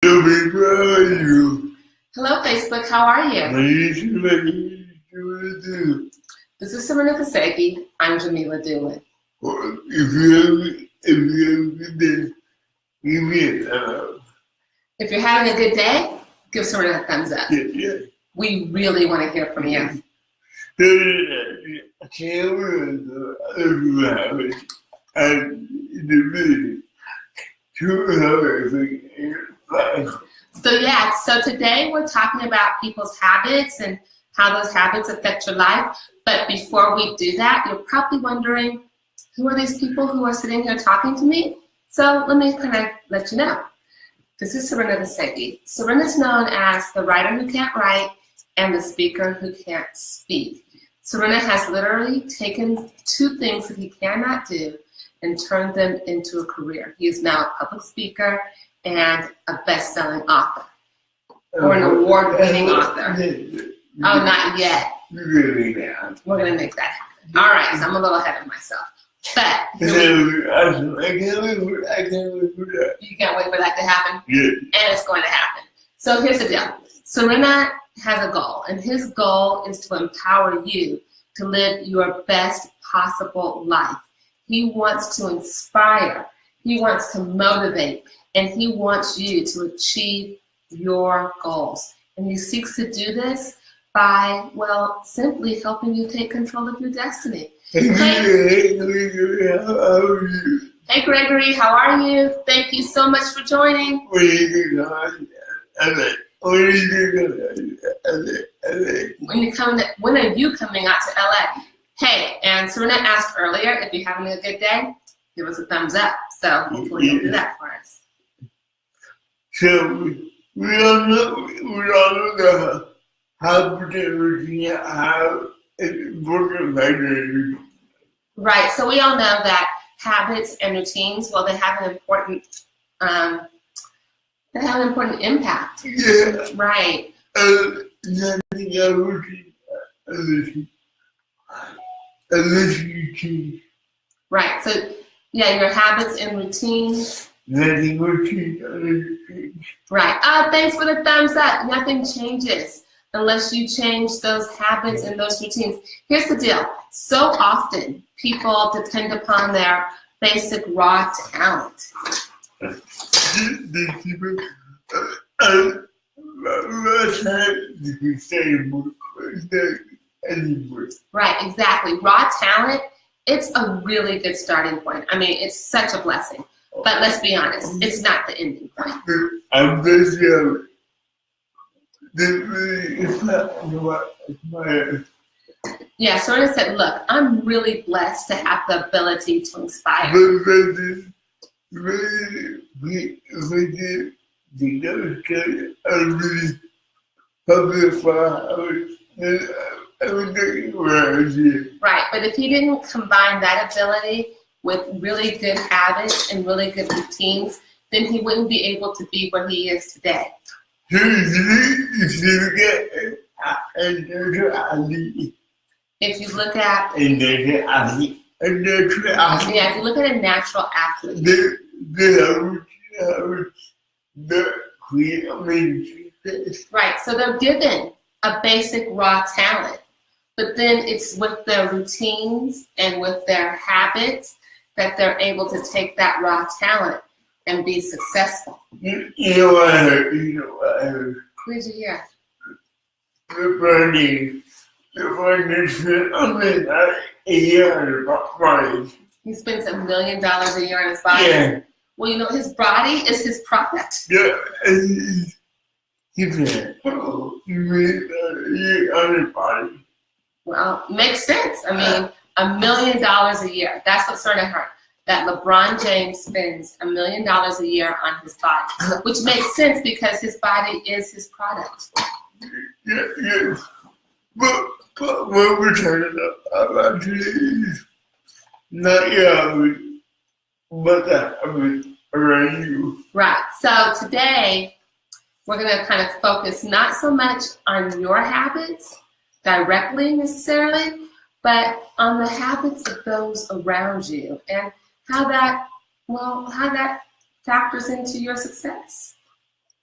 Hello, people, how are you? Hello, Facebook. How are you? My name is Sourena. This is Sourena Vasseghi. I'm Jamila Doolin. Well, if you have a good day, give me a thumbs up. If you're having a good day, give Sourena a thumbs up. Yeah. We really want to hear from you. I can't wait to other people have it. And the ability to have everything in your life. So today we're talking about people's habits and how those habits affect your life. But before we do that, you're probably wondering, who are these people who are sitting here talking to me? So let me kind of let you know. This is Sourena Vasseghi. Sourena is known as the writer who can't write and the speaker who can't speak. Sourena has literally taken two things that he cannot do and turned them into a career. He is now a public speaker and a best-selling author, or an award-winning author. Oh, not yet. Really? We're going to make that happen. All right, so I'm a little ahead of myself. But I can't wait for that. you can't wait for that to happen? Yeah. And it's going to happen. So here's the deal. Sourena has a goal, and his goal is to empower you to live your best possible life. He wants to inspire, he wants to motivate, and he wants you to achieve your goals. And he seeks to do this by, well, simply helping you take control of your destiny. Hey, how are you? Hey, Gregory, how are you? Thank you so much for joining. When are you coming When are you coming out to LA? Hey, and Sourena asked earlier, if you're having a good day, give us a thumbs up. So hopefully you'll do that for us. So we all know how routine, how important factor. Right, so we all know that habits and routines, well, they have an important impact. Yeah. Right. Nothing else routine unless you change. Right, so yeah, your habits and routines. Nothing routine unless you change. Right. Thanks for the thumbs up. Nothing changes unless you change those habits and those routines. Here's the deal. So often people depend upon their basic raw talent. These people, last time you can say more anymore. Right, exactly. Raw talent, it's a really good starting point. I mean, it's such a blessing. But let's be honest, it's not the ending point. I'm just young. It's not my. Yeah, Sourena said, look, I'm really blessed to have the ability to inspire. Right, but if he didn't combine that ability with really good habits and really good routines, then he wouldn't be able to be where he is today. If you look at a natural athlete, right, so they're given a basic raw talent, but then it's with their routines and with their habits that they're able to take that raw talent and be successful. You know what I heard? What did you hear? The spent a year on his body. He spends $1 million a year on his body. Yeah. Well, you know, his body is his product. Yeah. He spent $1 million a year on his body. Well, makes sense. I mean, $1 million a year. That's what Sourena heard. That LeBron James spends $1 million a year on his body, which makes sense because his body is his product. Yeah. But what we're talking about today is not your habit, but the habit around you. Right. So today we're going to kind of focus not so much on your habits directly necessarily, but on the habits of those around you and how that factors into your success.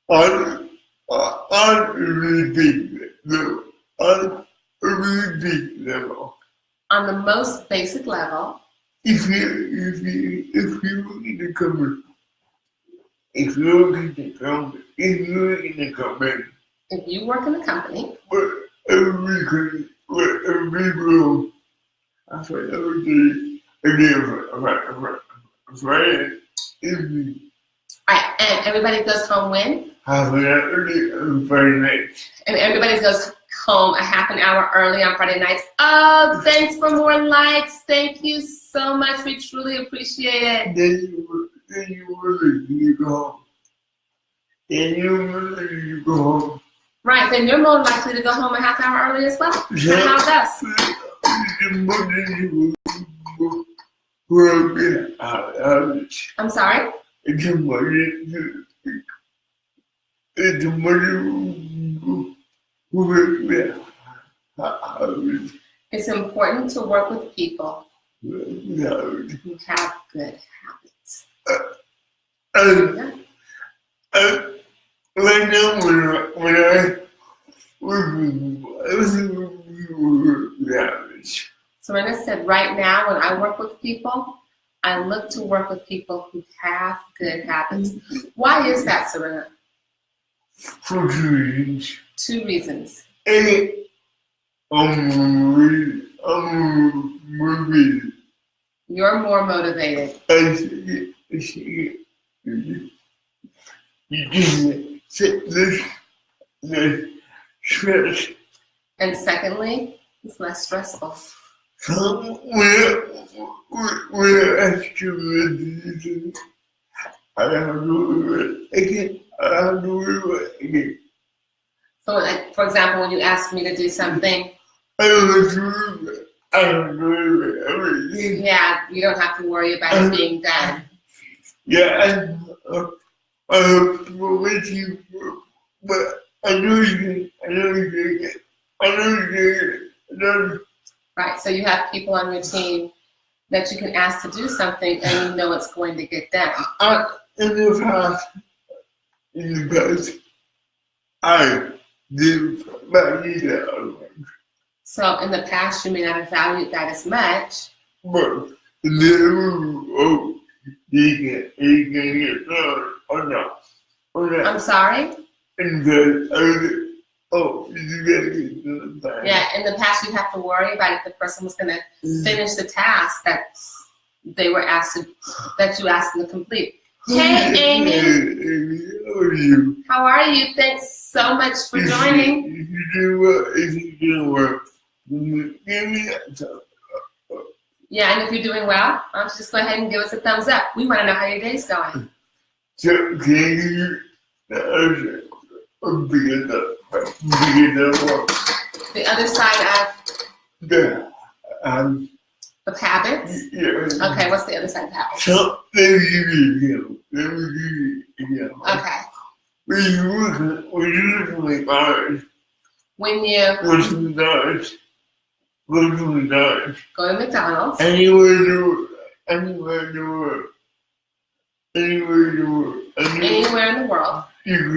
on a really big level. On a really big level. On the most basic level. If you look in the company, if you work in the company, if you work in a company, every role, I find everything again, right, and everybody goes home when? Half an hour early on Friday night. And everybody goes home a half an hour early on Friday nights. Oh, thanks for more likes. Thank you so much. We truly appreciate it. Then you go home. You go home. Right, then you're more likely to go home a half hour early as well. Yeah. How about us? I'm sorry? It's important to work with people who have good habits. Right now, when I work with habits. Sourena said, right now, when I work with people, I look to work with people who have good habits. Why is that, Sourena? For 2 reasons. 2 reasons. I'm motivated. You're more motivated. You just less stress. And secondly, it's less stressful. So when I ask you to do this, I have to do it again. I have to do it again. So, like, for example, when you ask me to do something, I don't do it everything. Yeah, you don't have to worry about it being done. Yeah, I have to with you, but I know you can. Right, so you have people on your team that you can ask to do something and you know it's going to get done. In the past, I did value that. So in the past, you may not have valued that as much. But you can get done or not. I'm sorry? You gotta get done. Yeah, in the past, you'd have to worry about if the person was going to finish the task that they were asked to, that you asked them to complete. Hey, Amy. How are you? How are you? Thanks so much for joining. If you do well, give me that. Yeah, and if you're doing well, why don't you just go ahead and give us a thumbs up. We want to know how your day's going. So can you The other side of habits? Yeah. Okay, what's the other side of habits? So let me give you an example. Okay. When you look at my hours, When you go to McDonald's, go to McDonald's, anywhere in the world, anywhere in the world, you can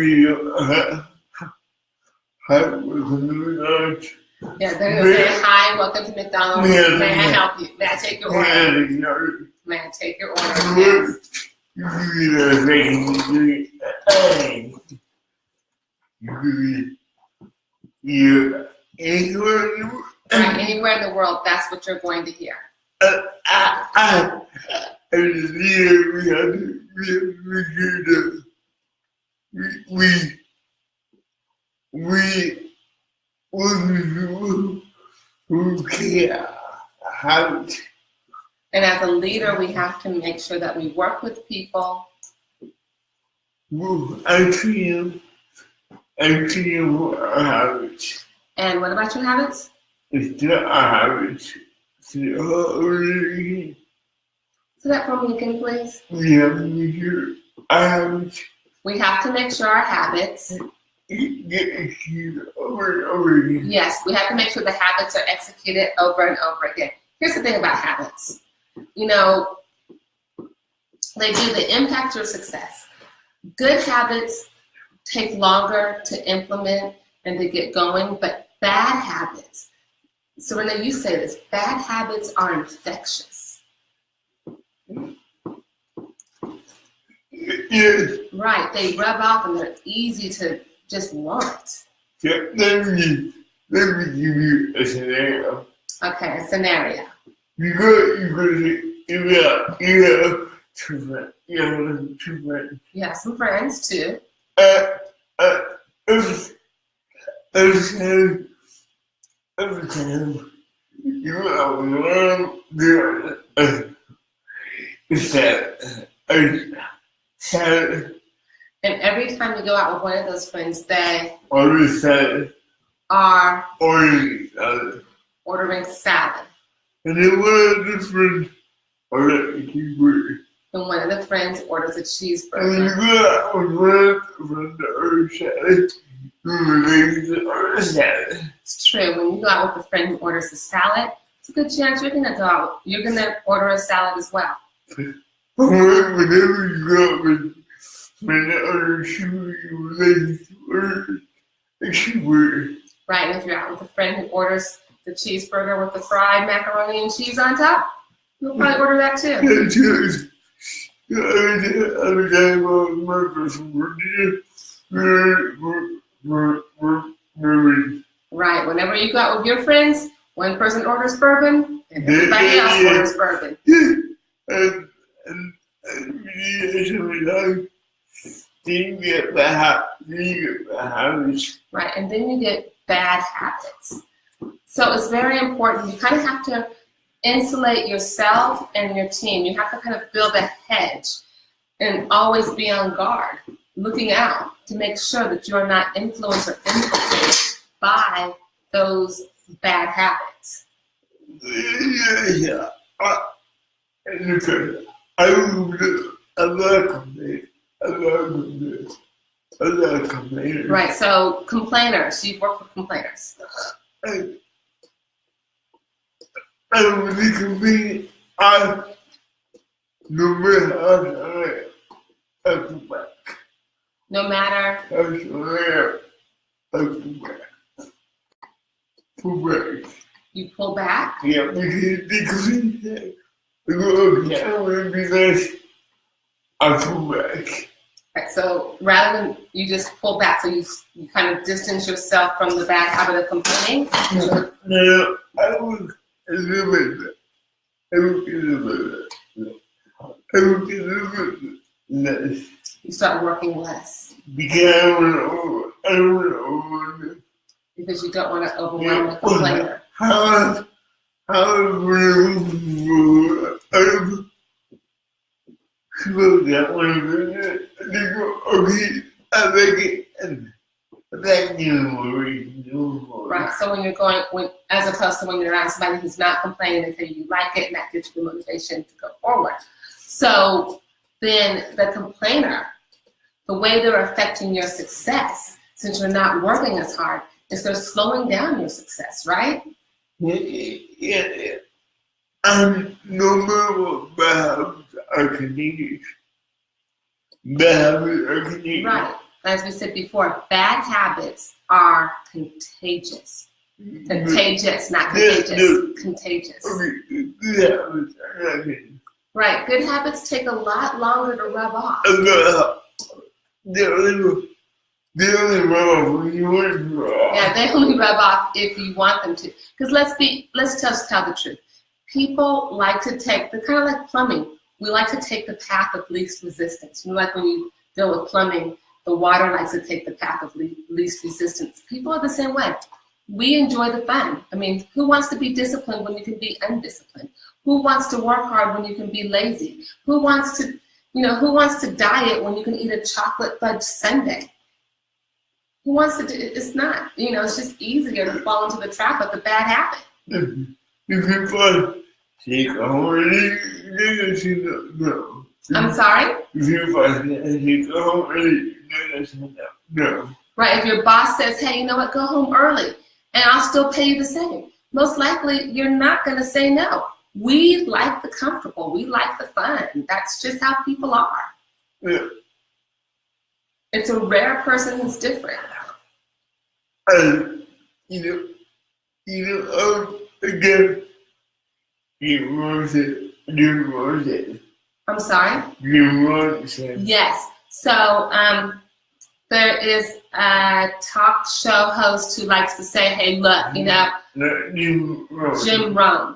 hi, welcome to McDonald's. yeah, they're going to say, hi, welcome to McDonald's. Yeah, May I help you? May I take your order? May I take your order? Yes. Right, anywhere in the world, that's what you're going to hear. Who care how it. And as a leader, we have to make sure that we work with people. I feel a habit. And what about your habits? It's not a habit. Say that for me again, please. We have to make sure a habit. We have to make sure our habits. Get executed over and over again. Yes, we have to make sure the habits are executed over and over again. Here's the thing about habits. You know, they do the impact your success. Good habits take longer to implement and to get going, but bad habits, Sourena, you say this, bad habits are infectious. Yes. Right, they rub off and they're easy to just want. Yeah, let me give you a scenario. Okay, a scenario. You have two friends. You have two friends. You have some friends too. Every time you have one girl, salad. And every time you go out with one of those friends, they Order salad. are Ordering salad. ordering salad. And then one of the friends order a cheeseburger. And one of the friends orders a And cheeseburger. you go out with one friend to order salad. You order salad. It's true. When you go out with a friend who orders a salad, it's a good chance you're gonna order a salad as well. Whenever you go out with friend that orders cheeseburger, you order a cheeseburger. Right, and if you're out with a friend who orders the cheeseburger with the fried macaroni and cheese on top, you'll probably order that too. Every time I was working from Right, whenever you go out with your friends, one person orders bourbon and everybody else orders bourbon. And you get the habits. Right, and then you get bad habits. So it's very important. You kind of have to insulate yourself and your team. You have to kind of build a hedge and always be on guard, looking out to make sure that you're not influenced or infiltrated by those bad habits. Yeah. I love complainers. Right, so complainers, you work with complainers. I really complain. No matter how I come back. No matter, I come back. Pull back. you pull back. Yeah, because they complain that. I go, okay, I want to be nice. I pull back. Right, so rather than you just pull back, so you kind of distance yourself from the bad habit of complaining. No, I would eliminate that. I would eliminate that. I would eliminate less. You start working less Because I don't want to because you don't want to overwhelm the complainer. How people that want to go, okay, I make it, and thank you, no. Right, so when you're going, as opposed to when you're around somebody who's not complaining until you like it, and that gives you the motivation to go forward. So then the complainer, the way they're affecting your success, since you're not working as hard, is they're slowing down your success, right? Yeah. And no matter what bad habits are contagious. Bad habits are contagious. Right. As we said before, bad habits are contagious. Contagious, not contagious. Contagious. Okay, good habits are not contagious. Right. Good habits take a lot longer to rub off. They only rub off when you want to rub off. Yeah, they only rub off if you want them to. Because let's just tell the truth. People like to take, they're kind of like plumbing. We like to take the path of least resistance. You know, like when you deal with plumbing, the water likes to take the path of least resistance. People are the same way. We enjoy the fun. I mean, who wants to be disciplined when you can be undisciplined? Who wants to work hard when you can be lazy? Who wants to diet when you can eat a chocolate fudge sundae? Who wants to do it? It's not, it's just easier to fall into the trap of the bad habit. If you find take a holiday, no. I'm sorry? If you find take a holiday, no. Right, if your boss says, hey, you know what, go home early and I'll still pay you the same. Most likely, you're not going to say no. We like the comfortable. We like the fun. That's just how people are. Yeah. It's a rare person who's different. And again, you I'm sorry? Yes. So there is a talk show host who likes to say, hey, look, Jim Rohn.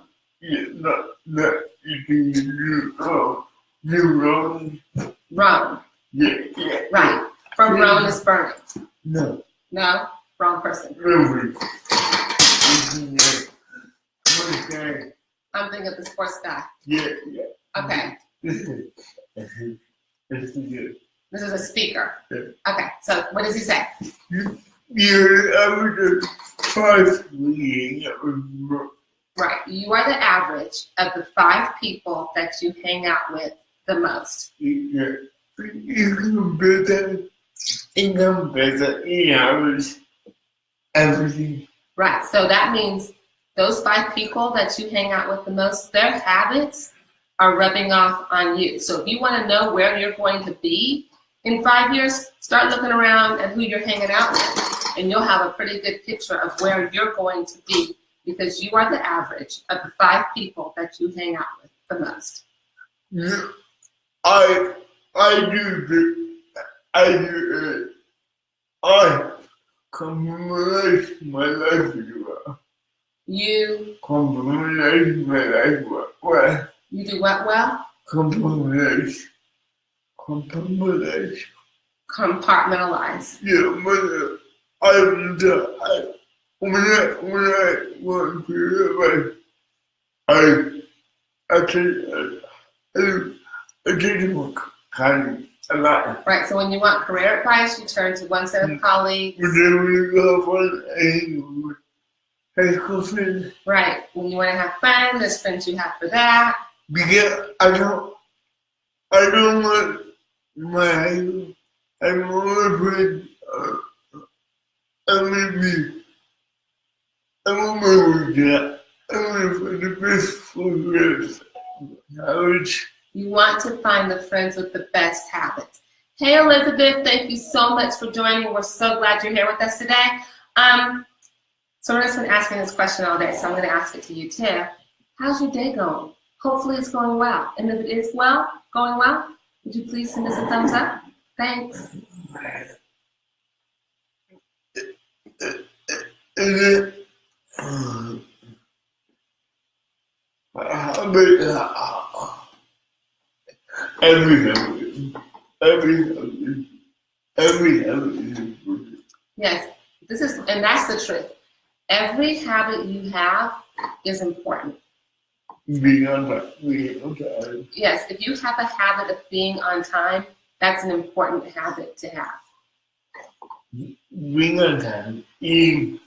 Rohn. Yeah. Right. From Rohn is burning. No. No? Wrong person. I'm thinking of the sports guy. Yeah. Okay. This This is a speaker. Yeah. Okay. So what does he say? You're average of 5 Right. You are the average of the 5 people that you hang out with the most. Yeah. Income better, average, everything. Right. So that means those 5 people that you hang out with the most, their habits are rubbing off on you. So if you want to know where you're going to be in 5 years, start looking around at who you're hanging out with, and you'll have a pretty good picture of where you're going to be, because you are the average of the 5 people that you hang out with the most. Yeah, I compromise my life as well. You compromise my life well. You do what well? Compromise. Compartmentalize. Yeah, when I want to I take kind a lot. Right, so when you want career advice, you turn to one set of colleagues. Whenever you go for high school friends. Right, when you want to have fun, there's friends you have for that. Because I don't want my friend. I want my work. I want to find the best friends. You want to find the friends with the best habits. Hey, Elizabeth, thank you so much for joining. We're so glad you're here with us today. Sorena's been asking this question all day, so I'm going to ask it to you too. How's your day going? Hopefully it's going well. And if it is going well, would you please send us a thumbs up? Thanks. Yes, and that's the truth. Every habit you have is important. Being on time. Yes, if you have a habit of being on time, that's an important habit to have. Being on time. Eating.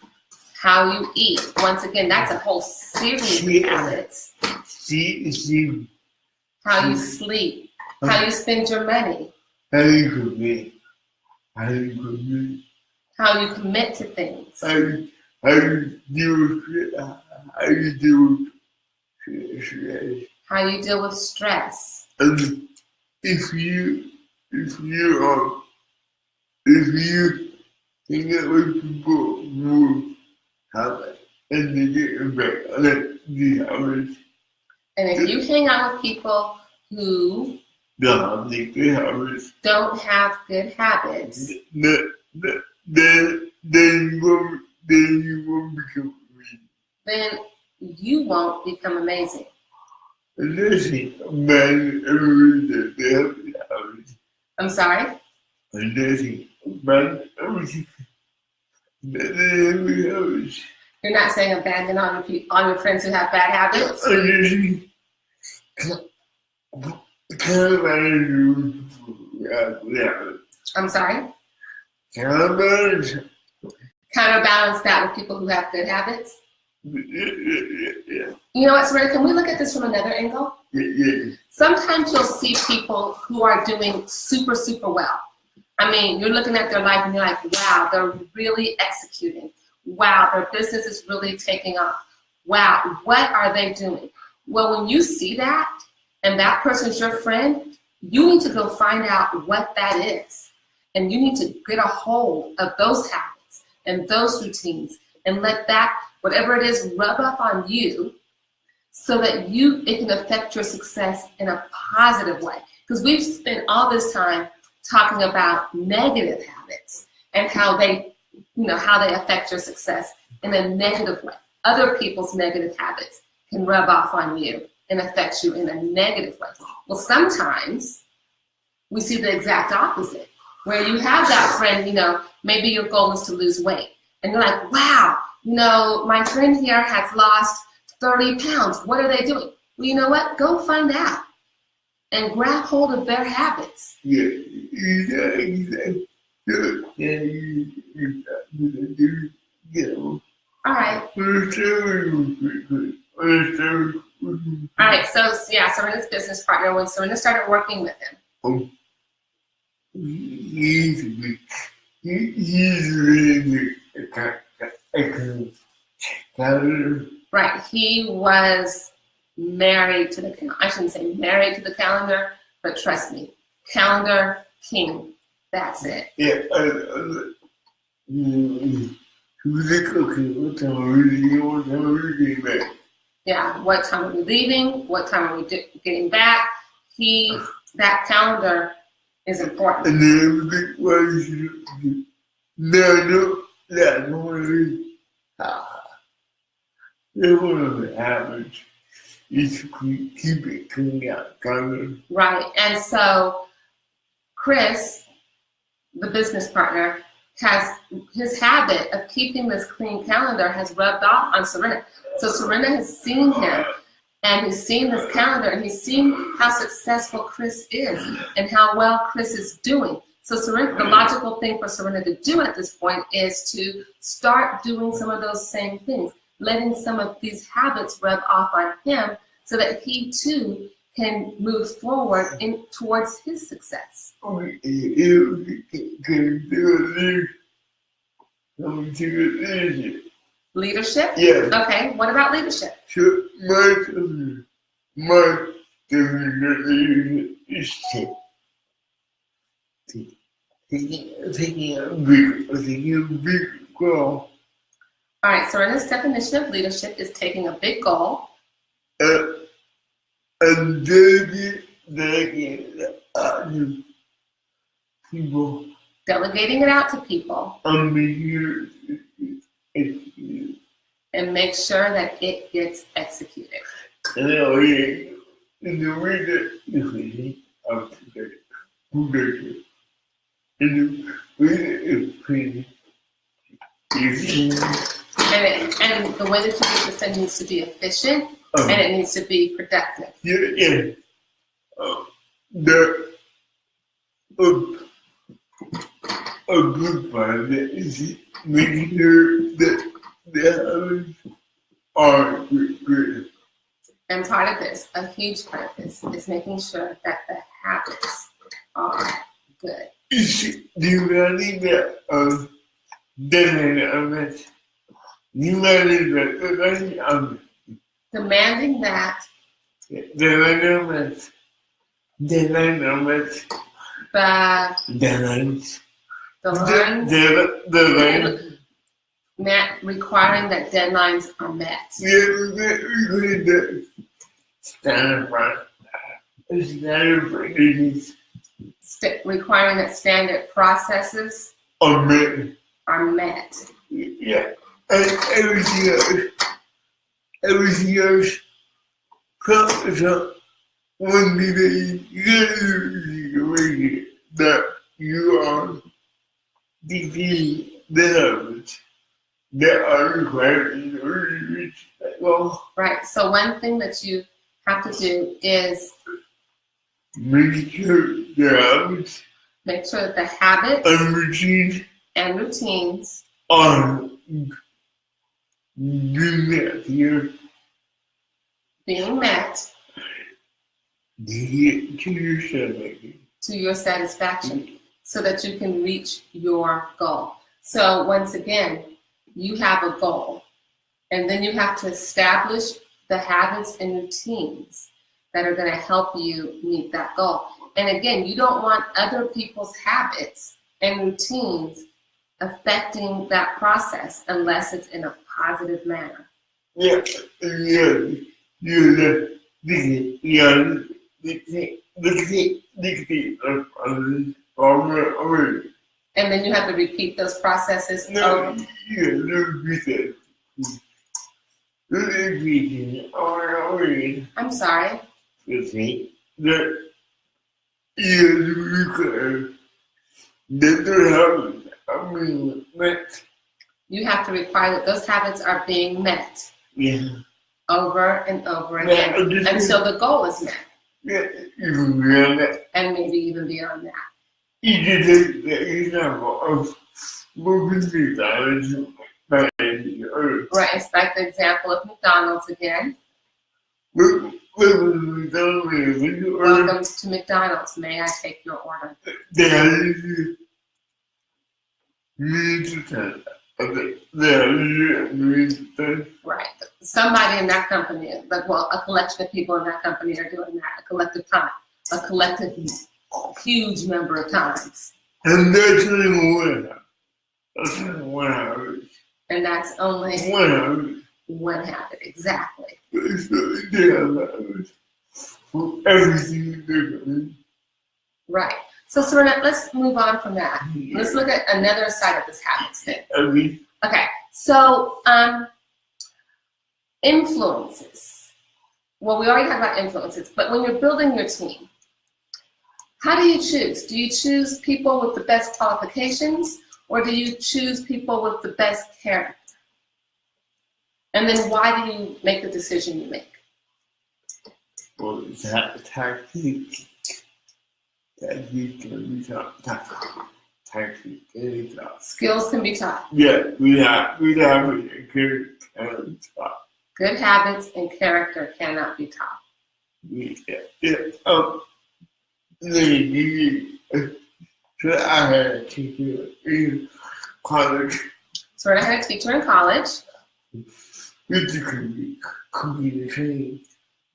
How you eat. Once again, that's a whole series of habits. How you sleep. How you spend your money. How you commit. How you commit to things. How you deal with stress. And if you hang out with people who have it, and they get back on the habits. And if you hang out with people who don't have good habits, then you won't become amazing. Then you won't become amazing. I'm sorry? You're not saying abandon all your friends who have bad habits? I'm sorry? Counterbalance that with people who have good habits? You know what, Sourena, can we look at this from another angle? Sometimes you'll see people who are doing super, super well. I mean, you're looking at their life and you're like, wow, they're really executing. Wow, their business is really taking off. Wow, what are they doing? Well, when you see that, and that person's your friend, you need to go find out what that is. And you need to get a hold of those habits and those routines and let that, whatever it is, rub up on you so that it can affect your success in a positive way. Because we've spent all this time talking about negative habits and how they affect your success in a negative way. Other people's negative habits can rub off on you and affect you in a negative way. Well, sometimes we see the exact opposite, where you have that friend, maybe your goal is to lose weight. And you're like, wow, my friend here has lost 30 pounds. What are they doing? Well, you know what? Go find out and grab hold of their habits. Yeah, exactly. All right. All right, so yeah, Sorena's business partner, when Sourena started working with him. He's really calendar. Right, he was married to the calendar. I shouldn't say married to the calendar, but trust me, calendar king. That's it. Yeah, what time are we getting back? Yeah, what time are we leaving? What time are we getting back? That calendar is important. And then everything was one of the habits is to keep it clean out. Right, and so Chris, the business partner, has his habit of keeping this clean calendar has rubbed off on Sourena. So Sourena has seen him, and he's seen this calendar, and he's seen how successful Chris is and how well Chris is doing. So Sourena, the logical thing for Sourena to do at this point is to start doing some of those same things, letting some of these habits rub off on him so that he too can move forward towards his success. Leadership? Yeah. Okay, what about leadership? So my definition is taking a big goal. All right, Sorena's definition of leadership is taking a big goal. And delegating it out to people. Delegating it out to people. And make sure that it gets executed. And in the way that and the way that you do this thing needs to be efficient and it needs to be productive. Yeah. A good part is making sure that the habits are good. And part of this, a huge part of this, is making sure that the habits are good. Demanding that Demanding that requiring that deadlines are met. Requiring that standard processes are met. Yeah, and everything else comes up one day that you are defeating the habits that are required in order to reach that goal. Right. So one thing that you have to do is make sure that the habits and routines are being met to your satisfaction so that you can reach your goal. So once again, you have a goal, and then you have to establish the habits and routines that are going to help you meet that goal. And again, you don't want other people's habits and routines affecting that process unless it's in a positive manner. Yeah, And then you have to repeat those processes over. I'm sorry. You have to require that those habits are being met over and over again until the goal is met. And maybe even beyond that. You can take the example of moving to Right, it's like the example of McDonald's again. Welcome Welcome to McDonald's. May I take your order? Right. Somebody in that company, a collection of people in that company are doing that, a collective time, a collective huge number of times. And that's only 1 hour. And that's only 1 hour. one habit, exactly. Everything. Right. So Sourena, let's move on from that. Let's look at another side of this habits thing. Okay. So influences. Well, we already talked about influences, but when you're building your team, how do you choose? Do you choose people with the best qualifications, or do you choose people with the best character? And then why do you make the decision you make? Well, tactics can be taught. Tactics can be taught. Skills can be taught. Yeah, we have it. Good habits and character cannot be taught. So I had a teacher in college. So I had a teacher in college. Who did computer training.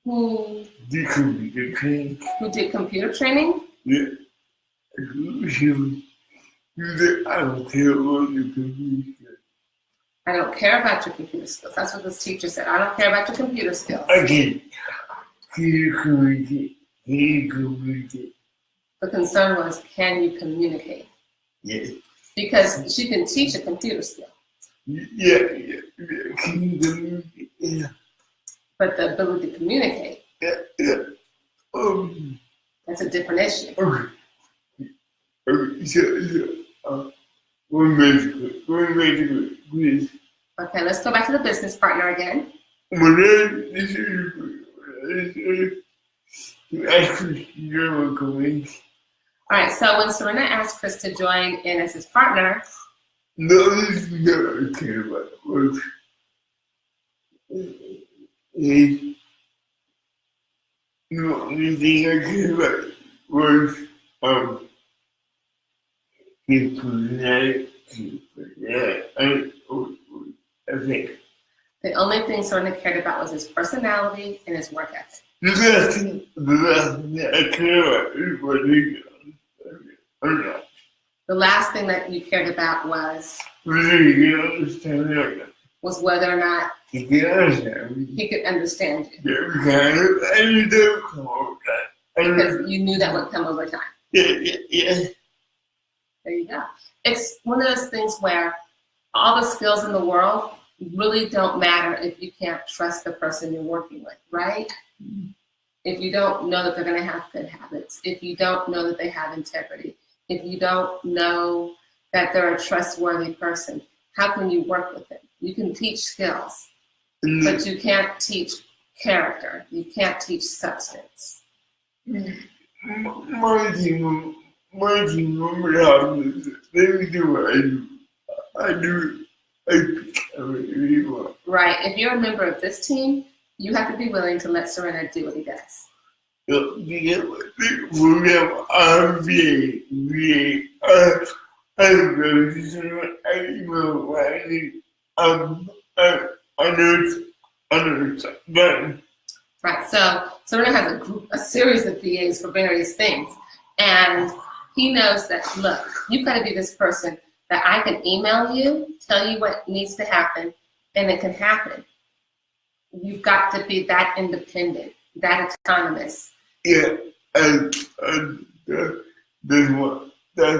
Who Did computer training. Who did computer training? Yeah. She said, I don't care about your computer skills. I don't care about your computer skills. That's what this teacher said. I don't care about your computer skills. Again, can you communicate? Can you communicate? The concern was, can you communicate? Yeah. Because she can teach a computer skill. Yeah. Can you communicate? Yeah. But the ability to communicate, Yeah. that's a different issue. Okay. One major quiz. Okay, let's go back to the business partner again. All right, so when Sourena asked Chris to join in as his partner, no, this is not okay about work. The only thing I care about was his personality. I think. the only thing Sourena cared about was his personality and his work ethic. The last thing I care about is what he does. The last thing that you cared about was Whether he can understand me or not. whether or not He can understand me. he could understand you. Yeah, because I knew that would come over time. Because you knew that would come over time. Yeah. There you go. It's one of those things where all the skills in the world really don't matter if you can't trust the person you're working with, right? If you don't know that they're going to have good habits, if you don't know that they have integrity, if you don't know that they're a trustworthy person, how can you work with them? You can teach skills, but you can't teach character. You can't teach substance. My team member happens. They do what I do. I really want. Right. If you're a member of this team, you have to be willing to let Sourena do what he does. Right. So Sourena has a series of VAs for various things, and He knows that, look, you've got to be this person that I can email you, tell you what needs to happen, and it can happen. You've got to be that independent, that autonomous. Yeah, and that's what I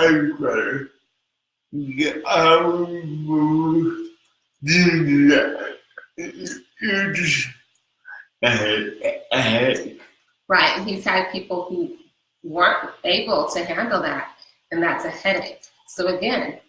require. Yeah, I will do that. You're just ahead. Right, and he's had people who weren't able to handle that, and that's a headache. So again,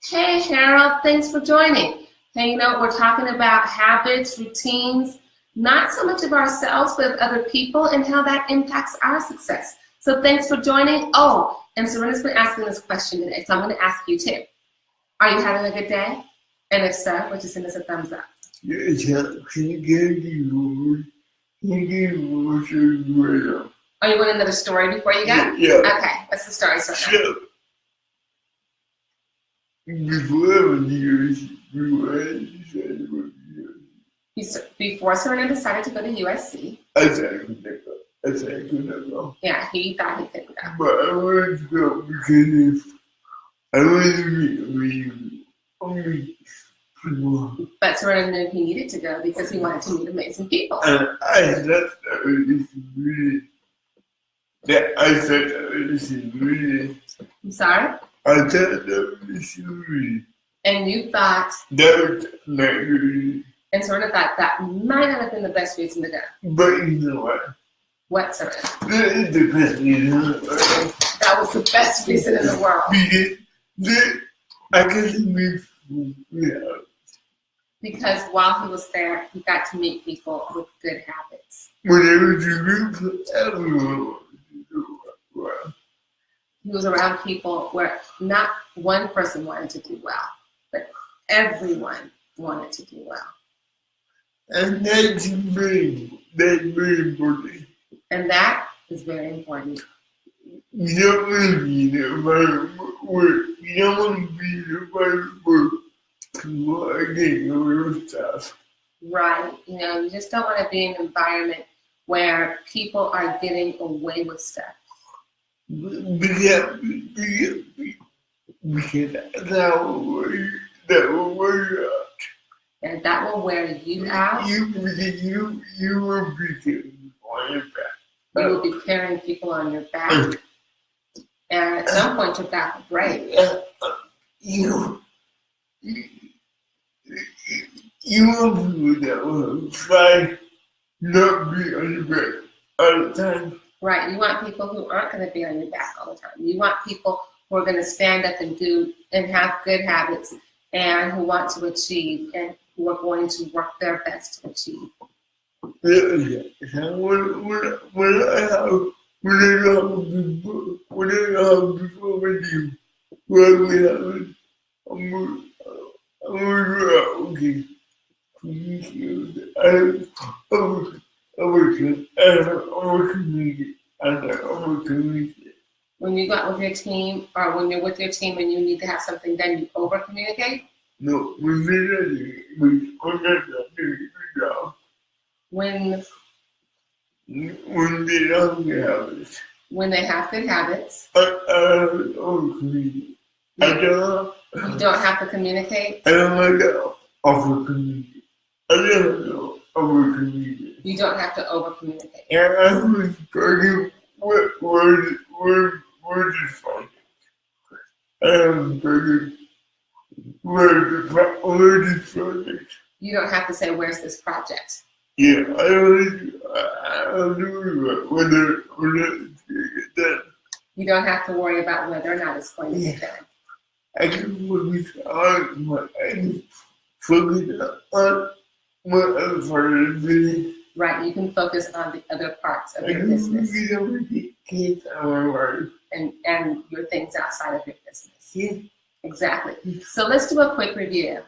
hey Harold, thanks for joining. Hey, we're talking about habits, routines, not so much of ourselves, but of other people and how that impacts our success. So thanks for joining. Oh, and Sorena's been asking this question today, so I'm going to ask you too. Are you having a good day? And if so, would you send us a thumbs up? Yes, can you give me Oh, you want another story before you go? Yeah. Okay, what's the story, Serena? So, Before Serena decided to go to USC. I said I couldn't go. Yeah, he thought he couldn't go. But I wanted to go because I wanted to meet people. But Serena knew he needed to go because he wanted to meet amazing people. And I said that was really. I'm sorry? I said that was really. And you thought. That was not really. And Serena thought that might not have been the best reason to go. But you know what? What, Serena? That is the best reason in the world. That was the best reason in the world. I couldn't meet because while he was there, he got to meet people with good habits. Whenever you meet everyone, he was around people where not one person wanted to do well, but everyone wanted to do well. And that's very important. And that is very important. You don't want to be in an environment where you don't want to be in an environment where people are getting away with stuff. Right. You just don't want to be in an environment where people are getting away with stuff. Because that will wear you out. And that will wear you out. You will be carrying on your back. You will be carrying people on your back. And at some point, your back will break. You want people that will try not be on your back all the time. Right. You want people who aren't going to be on your back all the time. You want people who are going to stand up and do and have good habits and who want to achieve and who are going to work their best to achieve. Yeah. When I have people with you, when we have it, I'm okay. When you got with your team, or when you're with your team and you need to have something done, you over communicate? No, when they don't have it. When they have good habits. I over communicate. You don't have to communicate? I don't like to over communicate. I don't over communicate. You don't have to over communicate. And I was talking word is fine. I'm talking word is project. You don't have to say, where's this project? Yeah, I don't do whether it's done. You don't have to worry about whether or not it's going to get done. I can focus on my other part of the business. Right, you can focus on the other parts of your business. Kids and your things outside of your business. Yeah. Exactly. So let's do a quick review.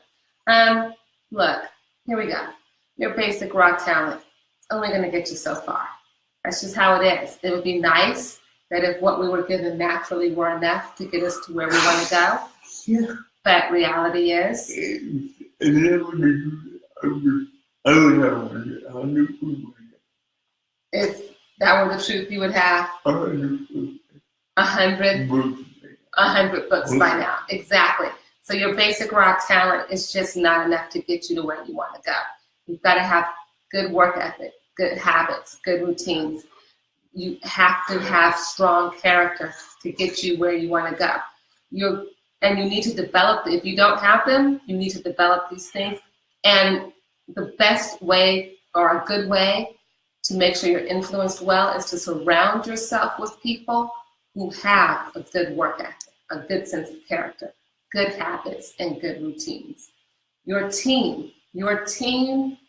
Look, here we go. Your basic raw talent is only going to get you so far. That's just how it is. It would be nice that if what we were given naturally were enough to get us to where we want to go. Yeah. But reality is. If that were the truth, you would have. 100 books. 100 books by now. Exactly. So your basic raw talent is just not enough to get you to where you want to go. You've got to have good work ethic, good habits, good routines. You have to have strong character to get you where you want to go. And you need to develop, if you don't have them, you need to develop these things. And the best way, or a good way, to make sure you're influenced well is to surround yourself with people who have a good work ethic, a good sense of character, good habits, and good routines. Your team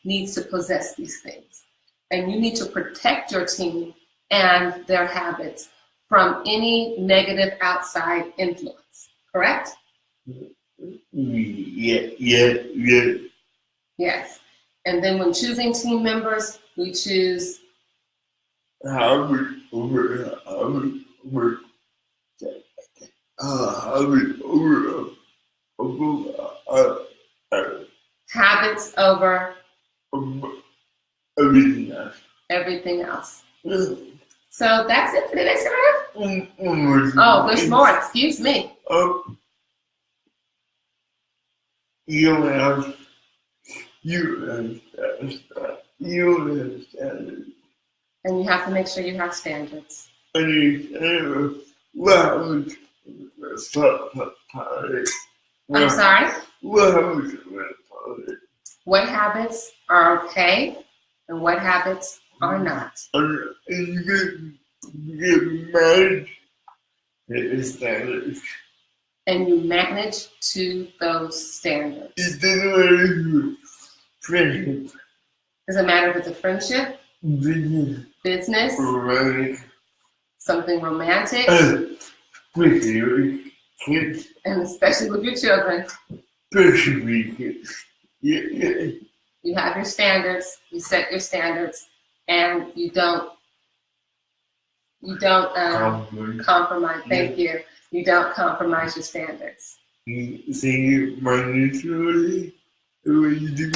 needs to possess these things. And you need to protect your team and their habits from any negative outside influence, correct? Yeah. Yes. And then when choosing team members, we choose Habits over everything else. So that's it for today's video. Oh, there's more. Excuse me. You have And you have to make sure you have standards. I'm sorry? What habits are okay and what habits are not? And you get managed to standards. And you manage to those standards. It doesn't matter friendship. Doesn't matter if it's a friendship, business, romantic, something romantic, especially with kids. And especially with your children. Especially with kids. Yeah. You have your standards, you set your standards, and you don't compromise. Thank you. You don't compromise your standards. You see my neutrality when you do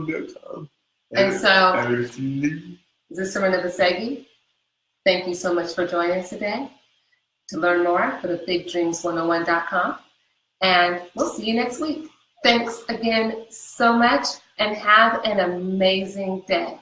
it. And so, this is Sourena Vasseghi. Thank you so much for joining us today. To learn more, go to bigdreams101.com. And we'll see you next week. Thanks again so much, and have an amazing day.